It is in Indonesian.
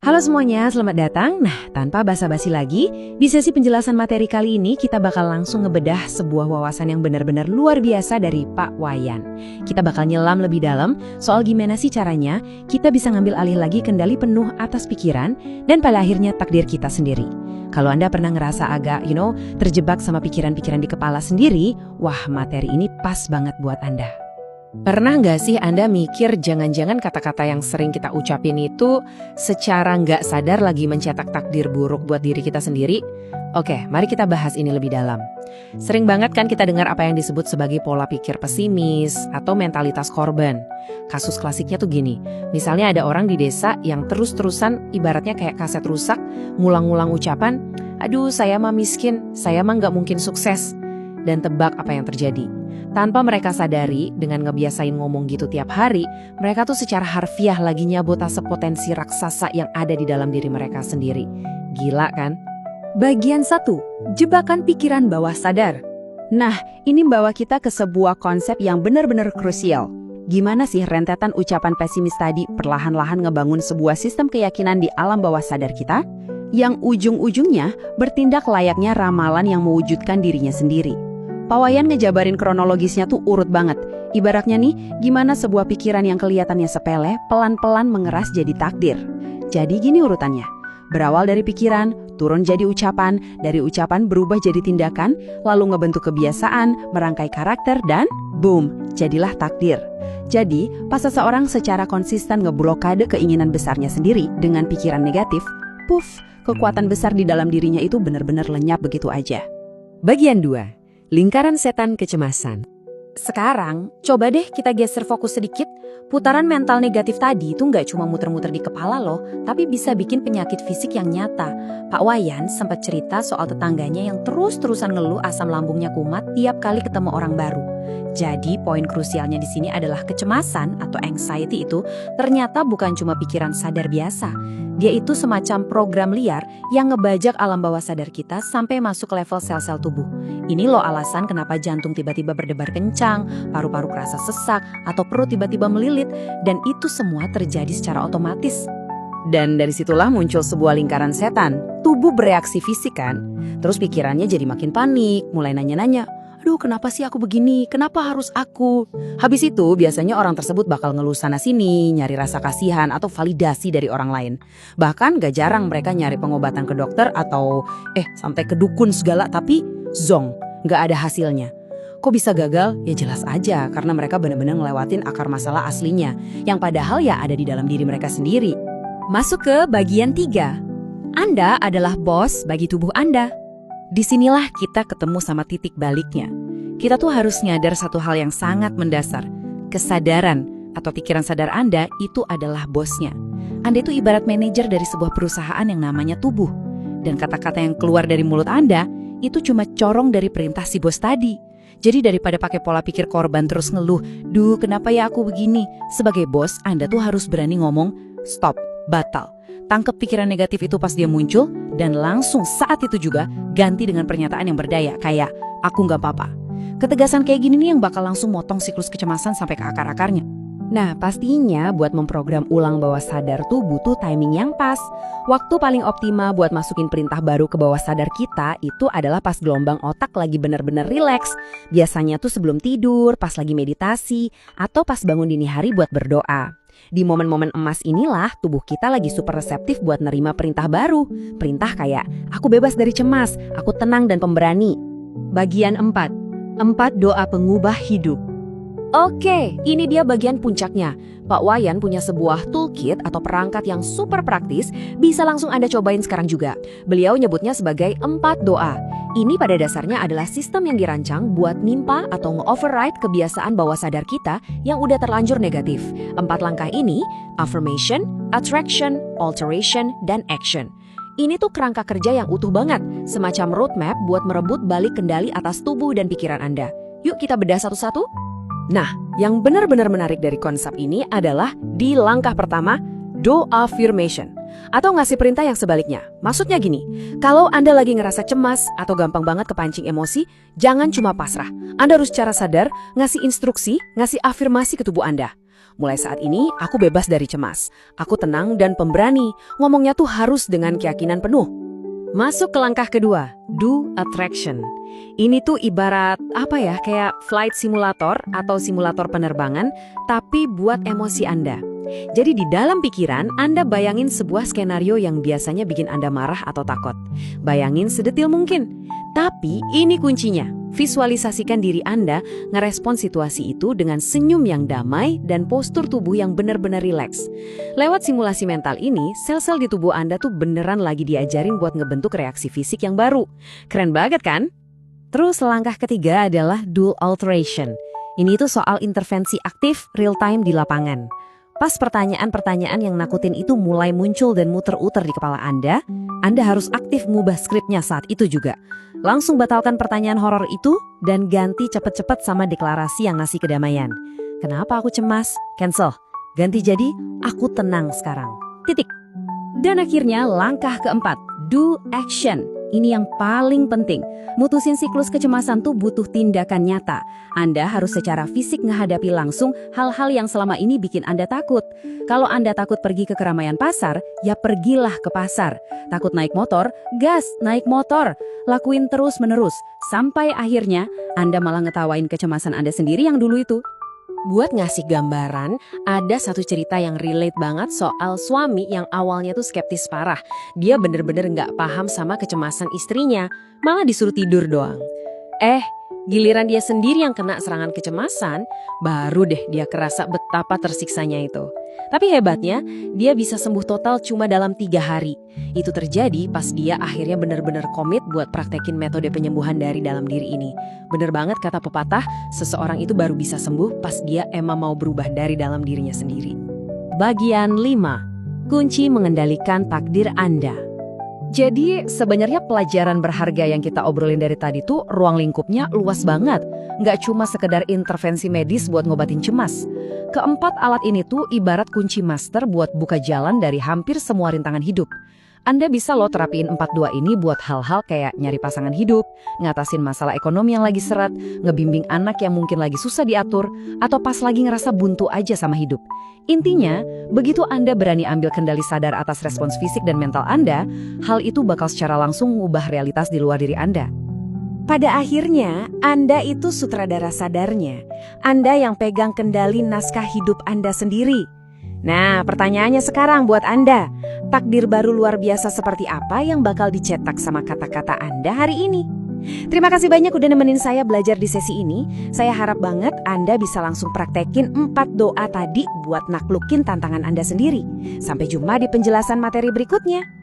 Halo semuanya, selamat datang. Nah, tanpa basa-basi lagi, di sesi penjelasan materi kali ini kita bakal langsung ngebedah sebuah wawasan yang benar-benar luar biasa dari Pak Wayan. Kita bakal nyelam lebih dalam soal gimana sih caranya kita bisa ngambil alih lagi kendali penuh atas pikiran dan pada akhirnya takdir kita sendiri. Kalau Anda pernah ngerasa agak, terjebak sama pikiran-pikiran di kepala sendiri, wah materi ini pas banget buat Anda. Pernah nggak sih Anda mikir jangan-jangan kata-kata yang sering kita ucapin itu secara nggak sadar lagi mencetak takdir buruk buat diri kita sendiri? Oke, mari kita bahas ini lebih dalam. Sering banget kan kita dengar apa yang disebut sebagai pola pikir pesimis atau mentalitas korban. Kasus klasiknya tuh gini, misalnya ada orang di desa yang terus-terusan ibaratnya kayak kaset rusak, ngulang-ngulang ucapan, aduh saya mah miskin, saya mah nggak mungkin sukses. Dan tebak apa yang terjadi. Tanpa mereka sadari, dengan ngebiasain ngomong gitu tiap hari, mereka tuh secara harfiah lagi nyabotase potensi raksasa yang ada di dalam diri mereka sendiri. Gila kan? Bagian 1. Jebakan pikiran bawah sadar. Nah, ini membawa kita ke sebuah konsep yang benar-benar krusial. Gimana sih rentetan ucapan pesimis tadi perlahan-lahan ngebangun sebuah sistem keyakinan di alam bawah sadar kita? Yang ujung-ujungnya bertindak layaknya ramalan yang mewujudkan dirinya sendiri. Pak Wayan ngejabarin kronologisnya tuh urut banget. Ibaratnya nih, gimana sebuah pikiran yang kelihatannya sepele, pelan-pelan mengeras jadi takdir. Jadi gini urutannya. Berawal dari pikiran, turun jadi ucapan, dari ucapan berubah jadi tindakan, lalu ngebentuk kebiasaan, merangkai karakter, dan boom, jadilah takdir. Jadi, pas seseorang secara konsisten ngeblokade keinginan besarnya sendiri dengan pikiran negatif, puff, kekuatan besar di dalam dirinya itu benar-benar lenyap begitu aja. Bagian 2. Lingkaran setan kecemasan. Sekarang, coba deh kita geser fokus sedikit. Putaran mental negatif tadi itu nggak cuma muter-muter di kepala loh, tapi bisa bikin penyakit fisik yang nyata. Pak Wayan sempat cerita soal tetangganya yang terus-terusan ngeluh asam lambungnya kumat tiap kali ketemu orang baru. Jadi poin krusialnya di sini adalah kecemasan atau anxiety itu ternyata bukan cuma pikiran sadar biasa. Dia itu semacam program liar yang ngebajak alam bawah sadar kita sampai masuk ke level sel-sel tubuh. Ini loh alasan kenapa jantung tiba-tiba berdebar kencang, paru-paru kerasa sesak, atau perut tiba-tiba melilit, dan itu semua terjadi secara otomatis. Dan dari situlah muncul sebuah lingkaran setan. Tubuh bereaksi fisik kan, terus pikirannya jadi makin panik, mulai nanya-nanya, aduh kenapa sih aku begini, kenapa harus aku? Habis itu biasanya orang tersebut bakal ngeluh sana-sini, nyari rasa kasihan atau validasi dari orang lain. Bahkan gak jarang mereka nyari pengobatan ke dokter atau sampai ke dukun segala, tapi zong, gak ada hasilnya. Kok bisa gagal? Ya jelas aja, karena mereka benar-benar ngelewatin akar masalah aslinya, yang padahal ya ada di dalam diri mereka sendiri. Masuk ke bagian 3. Anda adalah bos bagi tubuh Anda. Disinilah kita ketemu sama titik baliknya. Kita tuh harus nyadar satu hal yang sangat mendasar. Kesadaran atau pikiran sadar Anda itu adalah bosnya. Anda itu ibarat manajer dari sebuah perusahaan yang namanya tubuh. Dan kata-kata yang keluar dari mulut Anda itu cuma corong dari perintah si bos tadi. Jadi daripada pakai pola pikir korban terus ngeluh, duh kenapa ya aku begini? Sebagai bos, Anda tuh harus berani ngomong, stop, batal. Tangkep pikiran negatif itu pas dia muncul, dan langsung saat itu juga ganti dengan pernyataan yang berdaya, kayak, aku nggak apa-apa. Ketegasan kayak gini nih yang bakal langsung motong siklus kecemasan sampai ke akar-akarnya. Nah, pastinya buat memprogram ulang bawah sadar tuh butuh timing yang pas. Waktu paling optimal buat masukin perintah baru ke bawah sadar kita itu adalah pas gelombang otak lagi bener-bener rileks. Biasanya tuh sebelum tidur, pas lagi meditasi, atau pas bangun dini hari buat berdoa. Di momen-momen emas inilah tubuh kita lagi super reseptif buat nerima perintah baru. Perintah kayak, aku bebas dari cemas, aku tenang dan pemberani. Bagian 4. 4 doa pengubah hidup. Oke, ini dia bagian puncaknya. Pak Wayan punya sebuah toolkit atau perangkat yang super praktis, bisa langsung Anda cobain sekarang juga. Beliau nyebutnya sebagai 4 doa. Ini pada dasarnya adalah sistem yang dirancang buat nimpa atau nge-override kebiasaan bawah sadar kita yang udah terlanjur negatif. 4 langkah ini, affirmation, attraction, alteration, dan action. Ini tuh kerangka kerja yang utuh banget, semacam roadmap buat merebut balik kendali atas tubuh dan pikiran Anda. Yuk kita bedah satu-satu. Nah, yang benar-benar menarik dari konsep ini adalah di langkah pertama, do affirmation. Atau ngasih perintah yang sebaliknya. Maksudnya gini, kalau Anda lagi ngerasa cemas atau gampang banget kepancing emosi, jangan cuma pasrah. Anda harus secara sadar ngasih instruksi, ngasih afirmasi ke tubuh Anda. Mulai saat ini, aku bebas dari cemas. Aku tenang dan pemberani. Ngomongnya tuh harus dengan keyakinan penuh. Masuk ke langkah kedua, do attraction. Ini tuh ibarat kayak flight simulator atau simulator penerbangan, tapi buat emosi Anda. Jadi di dalam pikiran, Anda bayangin sebuah skenario yang biasanya bikin Anda marah atau takut. Bayangin sedetil mungkin. Tapi ini kuncinya, visualisasikan diri Anda ngerespon situasi itu dengan senyum yang damai dan postur tubuh yang benar-benar rileks. Lewat simulasi mental ini, sel-sel di tubuh Anda tuh beneran lagi diajarin buat ngebentuk reaksi fisik yang baru. Keren banget kan? Terus langkah ketiga adalah do alteration. Ini tuh soal intervensi aktif real time di lapangan. Pas pertanyaan-pertanyaan yang nakutin itu mulai muncul dan muter-uter di kepala Anda harus aktif ngubah skripnya saat itu juga. Langsung batalkan pertanyaan horor itu dan ganti cepet-cepet sama deklarasi yang ngasih kedamaian. Kenapa aku cemas? Cancel. Ganti jadi, aku tenang sekarang. Titik. Dan akhirnya langkah keempat, do action. Ini yang paling penting. Mutusin siklus kecemasan tuh butuh tindakan nyata. Anda harus secara fisik menghadapi langsung hal-hal yang selama ini bikin Anda takut. Kalau Anda takut pergi ke keramaian pasar, ya pergilah ke pasar. Takut naik motor, gas naik motor. Lakuin terus-menerus, sampai akhirnya Anda malah ngetawain kecemasan Anda sendiri yang dulu itu. Buat ngasih gambaran, ada satu cerita yang relate banget soal suami yang awalnya tuh skeptis parah. Dia bener-bener nggak paham sama kecemasan istrinya, malah disuruh tidur doang. Giliran dia sendiri yang kena serangan kecemasan, baru deh dia kerasa betapa tersiksanya itu. Tapi hebatnya, dia bisa sembuh total cuma dalam 3 hari. Itu terjadi pas dia akhirnya benar-benar komit buat praktekin metode penyembuhan dari dalam diri ini. Bener banget kata pepatah, seseorang itu baru bisa sembuh pas dia emang mau berubah dari dalam dirinya sendiri. Bagian 5. Kunci mengendalikan takdir Anda. Jadi sebenarnya pelajaran berharga yang kita obrolin dari tadi tuh ruang lingkupnya luas banget. Nggak cuma sekedar intervensi medis buat ngobatin cemas. Keempat alat ini tuh ibarat kunci master buat buka jalan dari hampir semua rintangan hidup. Anda bisa loh terapin 4-2 ini buat hal-hal kayak nyari pasangan hidup, ngatasin masalah ekonomi yang lagi seret, ngebimbing anak yang mungkin lagi susah diatur, atau pas lagi ngerasa buntu aja sama hidup. Intinya, begitu Anda berani ambil kendali sadar atas respons fisik dan mental Anda, hal itu bakal secara langsung mengubah realitas di luar diri Anda. Pada akhirnya, Anda itu sutradara sadarnya. Anda yang pegang kendali naskah hidup Anda sendiri. Nah, pertanyaannya sekarang buat Anda. Takdir baru luar biasa seperti apa yang bakal dicetak sama kata-kata Anda hari ini? Terima kasih banyak udah nemenin saya belajar di sesi ini. Saya harap banget Anda bisa langsung praktekin 4 doa tadi buat naklukin tantangan Anda sendiri. Sampai jumpa di penjelasan materi berikutnya.